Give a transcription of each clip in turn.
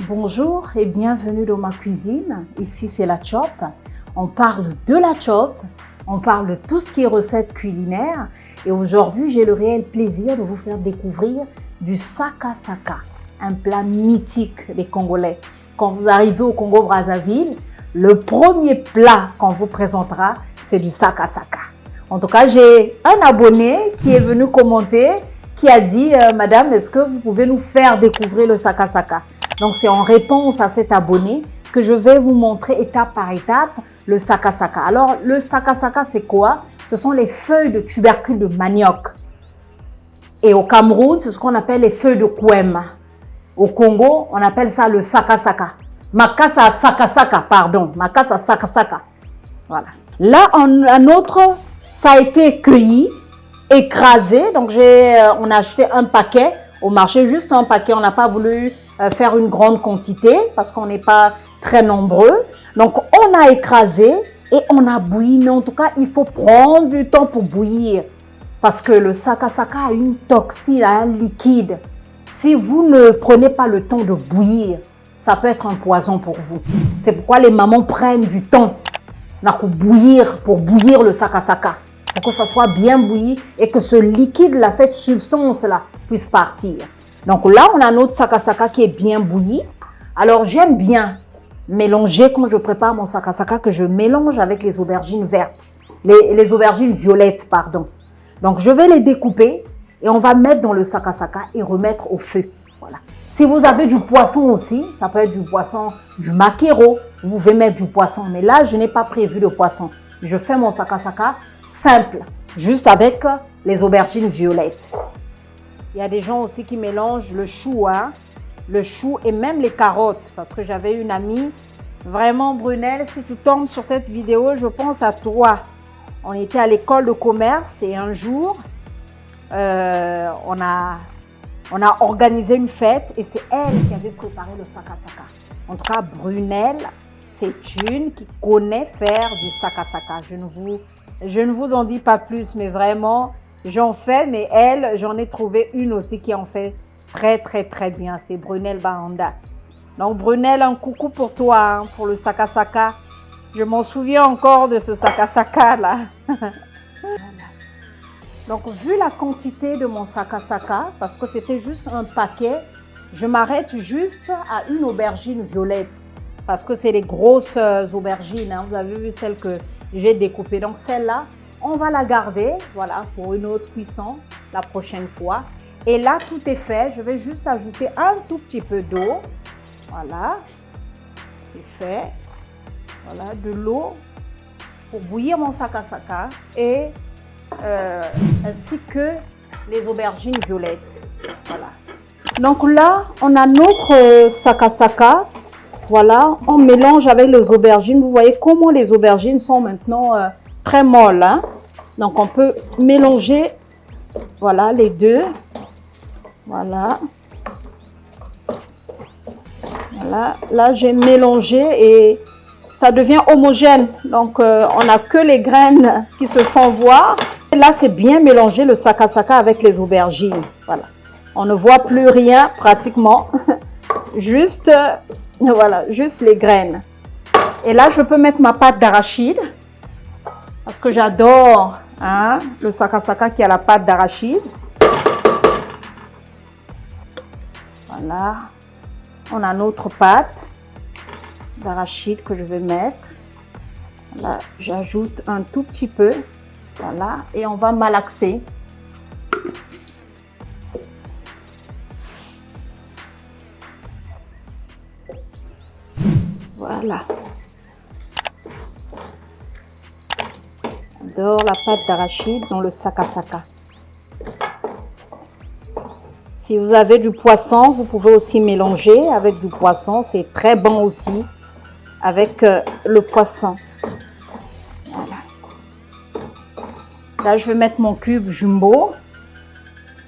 Bonjour et bienvenue dans ma cuisine. Ici, c'est la Chop. On parle de la Chop, on parle de tout ce qui est recettes culinaires. Et aujourd'hui, j'ai le réel plaisir de vous faire découvrir du Saka Saka, un plat mythique des Congolais. Quand vous arrivez au Congo-Brazzaville, le premier plat qu'on vous présentera, c'est du Saka Saka. En tout cas, j'ai un abonné qui est venu commenter, qui a dit « Madame, est-ce que vous pouvez nous faire découvrir le Saka Saka ?» Donc, c'est en réponse à cet abonné que je vais vous montrer étape par étape le Saka Saka. Alors, le Saka Saka, c'est quoi? Ce sont les feuilles de tubercules de manioc. Et au Cameroun, c'est ce qu'on appelle les feuilles de kouem. Au Congo, on appelle ça le Saka Saka. Makasa Saka Saka, pardon. Makasa Saka Saka. Voilà. Là, un autre, ça a été cueilli, écrasé. Donc, on a acheté un paquet au marché, juste un paquet. On n'a pas voulu faire une grande quantité parce qu'on n'est pas très nombreux. Donc, on a écrasé et on a bouilli. Mais en tout cas, il faut prendre du temps pour bouillir parce que le Saka Saka a une toxine, un liquide. Si vous ne prenez pas le temps de bouillir, ça peut être un poison pour vous. C'est pourquoi les mamans prennent du temps pour bouillir le Saka Saka, pour que ça soit bien bouilli et que ce liquide-là, cette substance-là, puisse partir. Donc là, on a notre Saka Saka qui est bien bouilli. Alors, j'aime bien mélanger, quand je prépare mon Saka Saka, que je mélange avec les aubergines vertes, les aubergines violettes, pardon. Donc, je vais les découper et on va mettre dans le Saka Saka et remettre au feu. Voilà. Si vous avez du poisson aussi, ça peut être du poisson, du maquereau, vous pouvez mettre du poisson. Mais là, je n'ai pas prévu de poisson. Je fais mon Saka Saka simple, juste avec les aubergines violettes. Il y a des gens aussi qui mélangent le chou, le chou et même les carottes. Parce que j'avais une amie, vraiment Brunel, si tu tombes sur cette vidéo, je pense à toi. On était à l'école de commerce et un jour, on a organisé une fête et c'est elle qui avait préparé le Saka Saka. En tout cas, Brunel, c'est une qui connaît faire du Saka Saka. Je ne vous en dis pas plus, mais vraiment, j'en fais, mais elle, j'en ai trouvé une aussi qui en fait très, très, très bien. C'est Brunel Bahanda. Donc, Brunel, un coucou pour toi, pour le Saka Saka. Je m'en souviens encore de ce Saka Saka là. Donc, vu la quantité de mon Saka Saka, parce que c'était juste un paquet, je m'arrête juste à une aubergine violette. Parce que c'est les grosses aubergines. Vous avez vu celle que j'ai découpée. Donc, celle-là, on va la garder, voilà, pour une autre cuisson la prochaine fois. Et là, tout est fait. Je vais juste ajouter un tout petit peu d'eau. Voilà, c'est fait. Voilà, de l'eau pour bouillir mon Saka Saka et ainsi que les aubergines violettes. Voilà. Donc là, on a notre Saka Saka. Voilà, on mélange avec les aubergines. Vous voyez comment les aubergines sont maintenant très molles. Donc, on peut mélanger, voilà, les deux. Voilà. Voilà. Là, j'ai mélangé et ça devient homogène. Donc, on n'a que les graines qui se font voir. Et là, c'est bien mélangé le Saka Saka avec les aubergines. Voilà. On ne voit plus rien pratiquement. Juste, voilà, juste les graines. Et là, je peux mettre ma pâte d'arachide. Parce que j'adore le Saka Saka qui a la pâte d'arachide. Voilà. On a notre pâte d'arachide que je vais mettre. Là, j'ajoute un tout petit peu. Voilà. Et on va malaxer. Voilà. J'adore la pâte d'arachide dans le Saka Saka. Si vous avez du poisson, vous pouvez aussi mélanger avec du poisson. C'est très bon aussi avec le poisson. Voilà. Là, je vais mettre mon cube jumbo.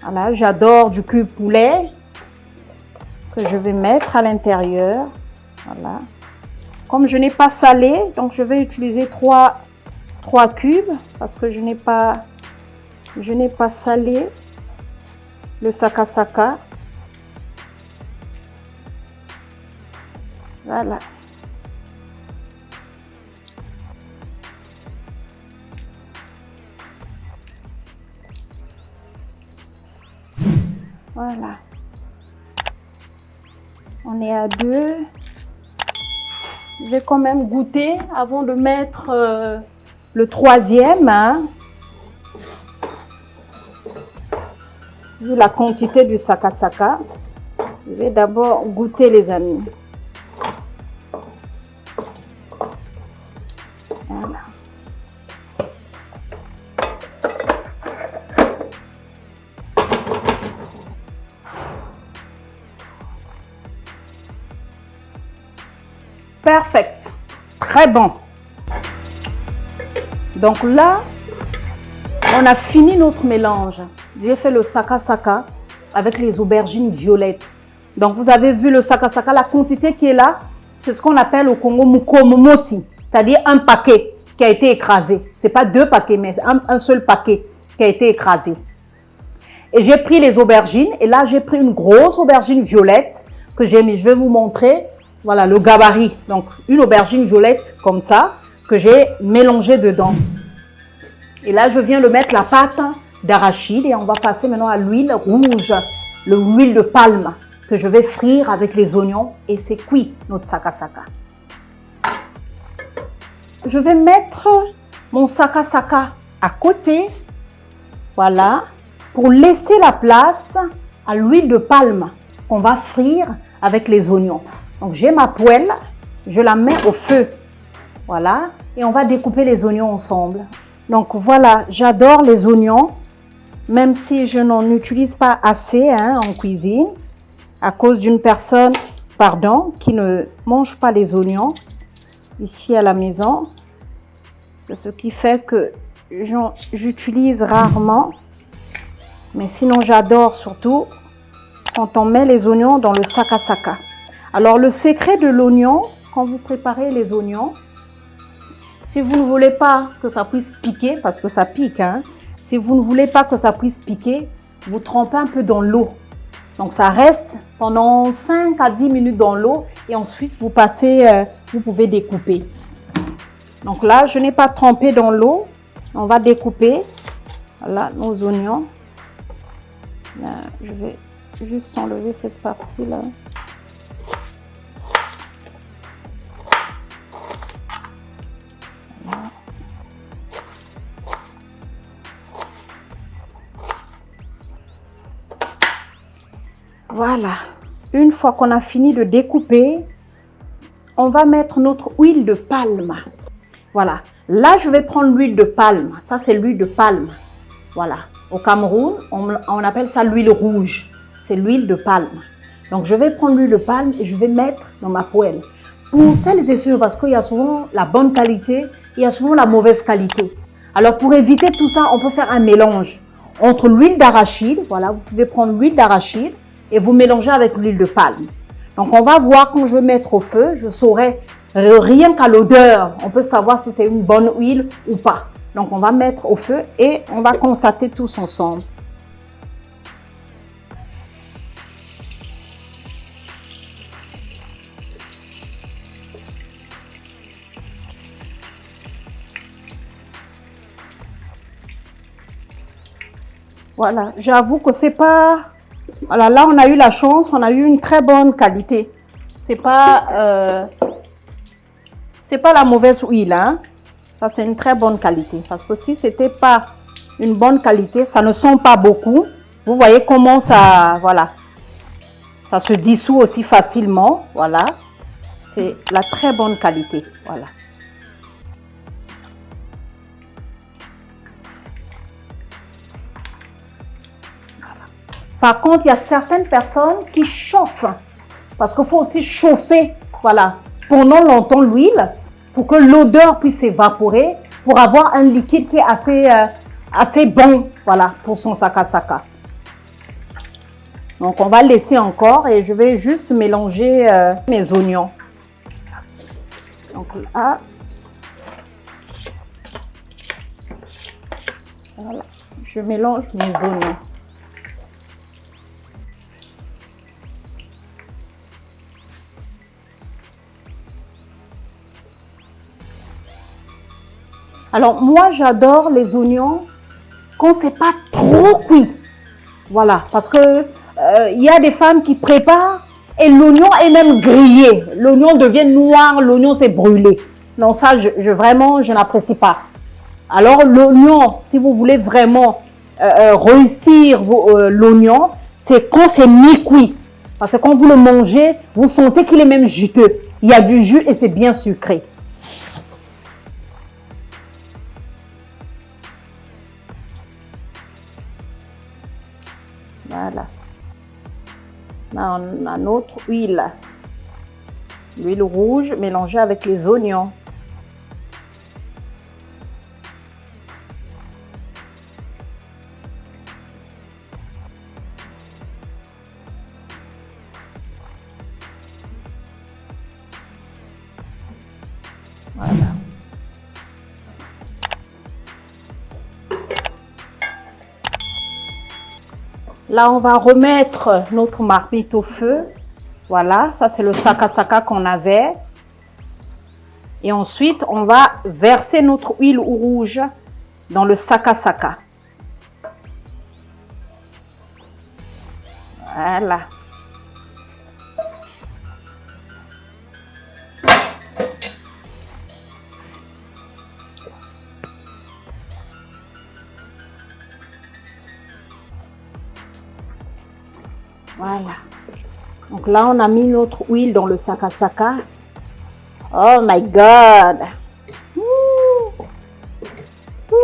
Voilà, j'adore du cube poulet que je vais mettre à l'intérieur. Voilà. Comme je n'ai pas salé, donc je vais utiliser 3 cubes parce que je n'ai pas salé le Saka Saka. Voilà. Voilà. On est à 2. Je vais quand même goûter avant de mettre le 3e. Hein. Vu la quantité du sakasaka, je vais d'abord goûter, les amis. Voilà. Perfect. Très bon. Donc là, on a fini notre mélange. J'ai fait le sakasaka avec les aubergines violettes. Donc vous avez vu le sakasaka, la quantité qui est là, c'est ce qu'on appelle au Congo mukomomoti, c'est-à-dire un paquet qui a été écrasé. Ce n'est pas 2 paquets, mais un seul paquet qui a été écrasé. Et j'ai pris les aubergines et là j'ai pris une grosse aubergine violette que j'ai mis. Je vais vous montrer. Voilà le gabarit. Donc, une aubergine violette comme ça que j'ai mélangé dedans. Et là, je viens de mettre la pâte d'arachide et on va passer maintenant à l'huile rouge, l'huile de palme que je vais frire avec les oignons et c'est cuit notre sakasaka. Je vais mettre mon sakasaka à côté, voilà, pour laisser la place à l'huile de palme qu'on va frire avec les oignons. Donc, j'ai ma poêle, je la mets au feu, voilà, et on va découper les oignons ensemble. Donc, voilà, j'adore les oignons, même si je n'en utilise pas assez hein, en cuisine, à cause d'une personne, pardon, qui ne mange pas les oignons ici à la maison. C'est ce qui fait que j'utilise rarement, mais sinon, j'adore surtout quand on met les oignons dans le sakasaka. Alors, le secret de l'oignon, quand vous préparez les oignons, si vous ne voulez pas que ça puisse piquer, parce que ça pique, hein, si vous ne voulez pas que ça puisse piquer, vous trempez un peu dans l'eau. Donc, ça reste pendant 5 à 10 minutes dans l'eau et ensuite, vous passez, vous pouvez découper. Donc là, je n'ai pas trempé dans l'eau. On va découper, voilà, nos oignons. Là, je vais juste enlever cette partie-là. Voilà, une fois qu'on a fini de découper, on va mettre notre huile de palme. Voilà, là je vais prendre l'huile de palme. Ça c'est l'huile de palme. Voilà, au Cameroun, on appelle ça l'huile rouge. C'est l'huile de palme. Donc je vais prendre l'huile de palme et je vais mettre dans ma poêle. Pour celles et ceux, parce qu'il y a souvent la bonne qualité, il y a souvent la mauvaise qualité. Alors pour éviter tout ça, on peut faire un mélange entre l'huile d'arachide. Voilà, vous pouvez prendre l'huile d'arachide et vous mélangez avec l'huile de palme. Donc, on va voir quand je vais mettre au feu, je saurai rien qu'à l'odeur, on peut savoir si c'est une bonne huile ou pas. Donc, on va mettre au feu et on va constater tous ensemble. Voilà, j'avoue que c'est pas... Voilà, là, on a eu la chance, on a eu une très bonne qualité. C'est pas la mauvaise huile, hein. Ça, c'est une très bonne qualité. Parce que si c'était pas une bonne qualité, ça ne sent pas beaucoup. Vous voyez comment ça, voilà, ça se dissout aussi facilement. Voilà, c'est la très bonne qualité. Voilà. Par contre, il y a certaines personnes qui chauffent. Parce qu'il faut aussi chauffer, voilà, pendant longtemps l'huile pour que l'odeur puisse s'évaporer, pour avoir un liquide qui est assez bon, voilà, pour son sakasaka. Donc, on va laisser encore et je vais juste mélanger mes oignons. Donc là, voilà, je mélange mes oignons. Alors, moi, j'adore les oignons quand c'est pas trop cuit. Voilà, parce que il y a des femmes qui préparent et l'oignon est même grillé. L'oignon devient noir, l'oignon s'est brûlé. Non, ça, vraiment, je n'apprécie pas. Alors, l'oignon, si vous voulez vraiment réussir l'oignon, c'est quand c'est mi-cuit. Parce que quand vous le mangez, vous sentez qu'il est même juteux. Il y a du jus et c'est bien sucré. Voilà. Là, on a notre huile. L'huile rouge mélangée avec les oignons. Voilà. Là, on va remettre notre marmite au feu. Voilà, ça c'est le sakasaka qu'on avait. Et ensuite, on va verser notre huile rouge dans le sakasaka. Voilà. Voilà. Donc là, on a mis notre huile dans le sakasaka. Oh my God! Ouh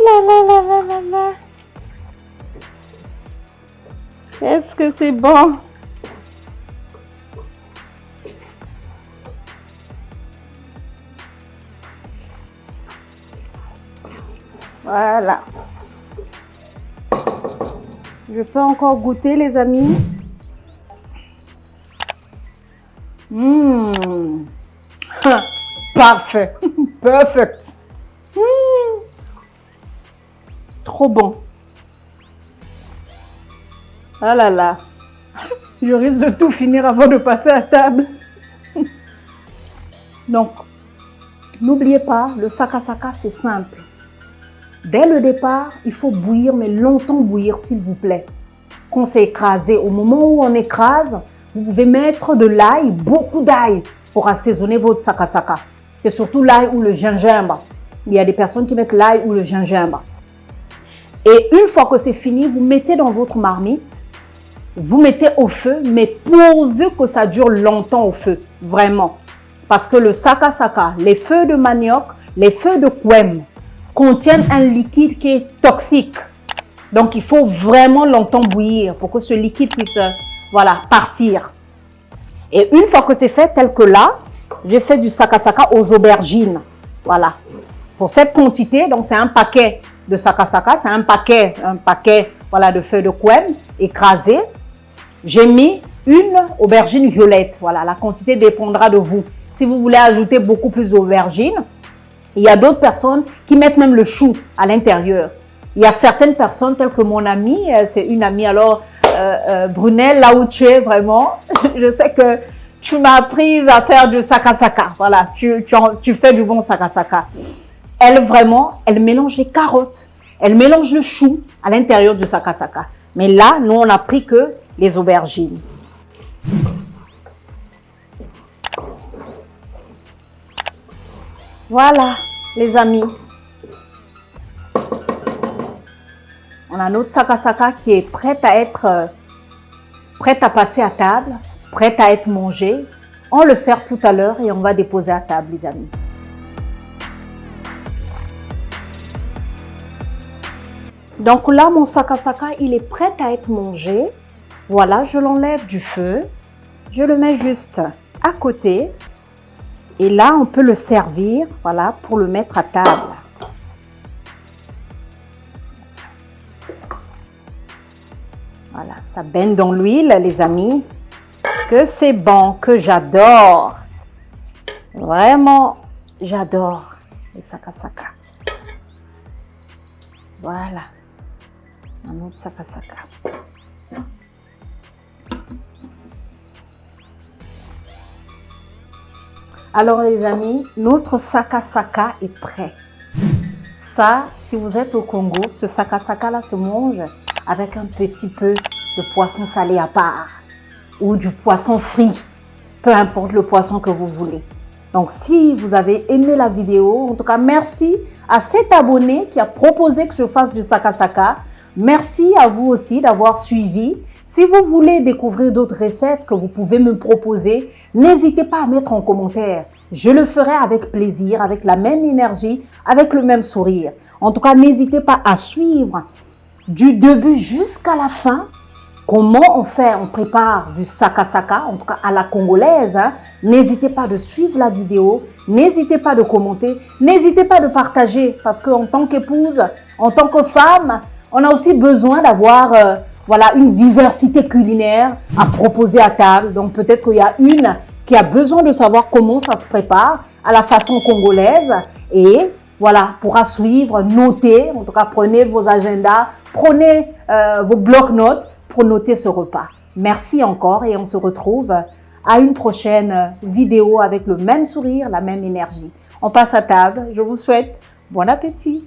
là là là là là là! Est-ce que c'est bon? Voilà. Je peux encore goûter, les amis? Parfait. Perfect. Trop bon. Ah là là. Je risque de tout finir avant de passer à table. Donc, n'oubliez pas, le sakasaka, c'est simple. Dès le départ, il faut bouillir, mais longtemps bouillir, s'il vous plaît. Quand c'est écrasé, au moment où on écrase, vous pouvez mettre de l'ail, beaucoup d'ail, pour assaisonner votre sakasaka. C'est surtout l'ail ou le gingembre. Il y a des personnes qui mettent l'ail ou le gingembre. Et une fois que c'est fini, vous mettez dans votre marmite, vous mettez au feu, mais pourvu que ça dure longtemps au feu, vraiment. Parce que le sakasaka, les feuilles de manioc, les feuilles de couem contiennent un liquide qui est toxique. Donc, il faut vraiment longtemps bouillir pour que ce liquide puisse, voilà, partir. Et une fois que c'est fait, tel que là, j'ai fait du sakasaka aux aubergines. Voilà. Pour cette quantité, donc c'est un paquet de sakasaka, c'est un paquet, voilà, de feuilles de couem écrasées. J'ai mis une aubergine violette. Voilà, la quantité dépendra de vous. Si vous voulez ajouter beaucoup plus d'aubergines, il y a d'autres personnes qui mettent même le chou à l'intérieur. Il y a certaines personnes, telles que mon amie, c'est une amie, alors Brunel, là où tu es vraiment, je sais que tu m'as appris à faire du sakasaka. Voilà, tu fais du bon sakasaka. Elle, vraiment, elle mélange les carottes, elle mélange le chou à l'intérieur du sakasaka. Mais là, nous, on n'a pris que les aubergines. Voilà, les amis. On a notre sakasaka qui est prête à passer à table, prête à être mangée. On le sert tout à l'heure et on va déposer à table, les amis. Donc là, mon sakasaka, il est prêt à être mangé. Voilà, je l'enlève du feu. Je le mets juste à côté. Et là, on peut le servir, voilà, pour le mettre à table. Voilà, ça baigne dans l'huile, les amis. Que c'est bon, que j'adore. Vraiment, j'adore le sakasaka. Voilà. Un autre sakasaka. Alors les amis, notre sakasaka est prêt. Ça, si vous êtes au Congo, ce saka-saka-là se mange avec un petit peu de poisson salé à part ou du poisson frit, peu importe le poisson que vous voulez. Donc, si vous avez aimé la vidéo, en tout cas, merci à cet abonné qui a proposé que je fasse du saka-saka. Merci à vous aussi d'avoir suivi. Si vous voulez découvrir d'autres recettes que vous pouvez me proposer, n'hésitez pas à mettre en commentaire. Je le ferai avec plaisir, avec la même énergie, avec le même sourire. En tout cas, n'hésitez pas à suivre du début jusqu'à la fin comment on prépare du saka-saka, en tout cas à la congolaise. N'hésitez pas de suivre la vidéo, n'hésitez pas de commenter, n'hésitez pas de partager parce qu'en tant qu'épouse, en tant que femme, on a aussi besoin d'avoir voilà, une diversité culinaire à proposer à table. Donc peut-être qu'il y a une qui a besoin de savoir comment ça se prépare à la façon congolaise et voilà, pourra suivre, noter, en tout cas prenez vos agendas, prenez vos blocs-notes pour noter ce repas. Merci encore et on se retrouve à une prochaine vidéo avec le même sourire, la même énergie. On passe à table. Je vous souhaite bon appétit.